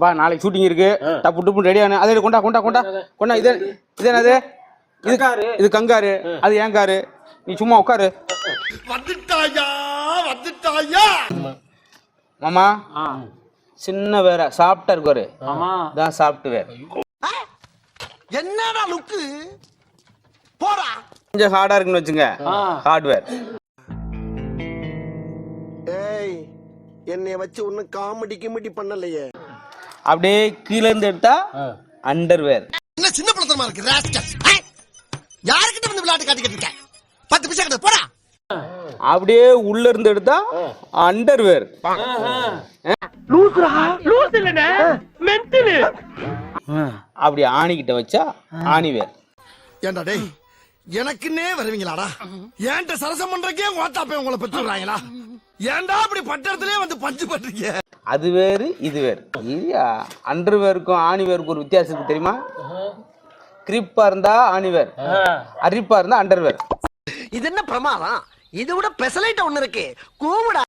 வா நாளைக்கு ஷூட்டிங் இருக்கு. டப்பு டப்பு ரெடியான அதே கொண்டா கொண்டா கொண்டா கொண்டா. இது என்னது? இது கங்காரு. அது ஏன் காரு? நீ சும்மா உட்காரு. மாமா சின்ன வேற சாப்பிட்டா இருக்காரு. தான் சாஃப்ட்வேர். என்னடா லுக்கு போடா. கொஞ்சம் ஹார்டா இருக்குன்னு வச்சுங்க, ஹார்ட்வேர். ஏய் என்னைய வச்சு ஒன்னும் காமெடி கிமெடி பண்ணலையே. அப்படியே கீழ இருந்து எடுத்தா அண்டர்வேர். என்ன சின்ன பழத்தமா இருக்கு ராஸ்கல். யார்கிட்ட வந்து விளையாட்டு காட்டிக்கிட்டு இருக்க? 10 பைசா கிட்ட போடா. அப்படியே உள்ள இருந்து எடுத்தா அண்டர்வேர். லூசுரா லூஸ் இல்லனே மென்டல். அப்படி ஆணிக்கிட்ட வச்சா ஆணிவேர். ஏண்டா டேய் எனக்குன்னே வருவீங்களாடா? ஏன்ட்ட சரசம் பண்றக்கே ஓட்டாப்பே உங்களை பெற்றுறாங்களா? ஏன்டா அப்படி பட்டறதுலயே வந்து பஞ்சு பண்றீங்க? அது வேறு இது வேறு இல்லையா? அண்டர்வேருக்கும் ஆணிவேருக்கும் ஒரு வித்தியாசம் இருக்கு தெரியுமா? கிரிப்பா இருந்தா ஆணிவேர், அரிப்பா இருந்தா அண்டர்வேர். இது என்ன பிரமாதம்? இது விட பெசலைட் ஒண்ணு இருக்கு. கூவுடா.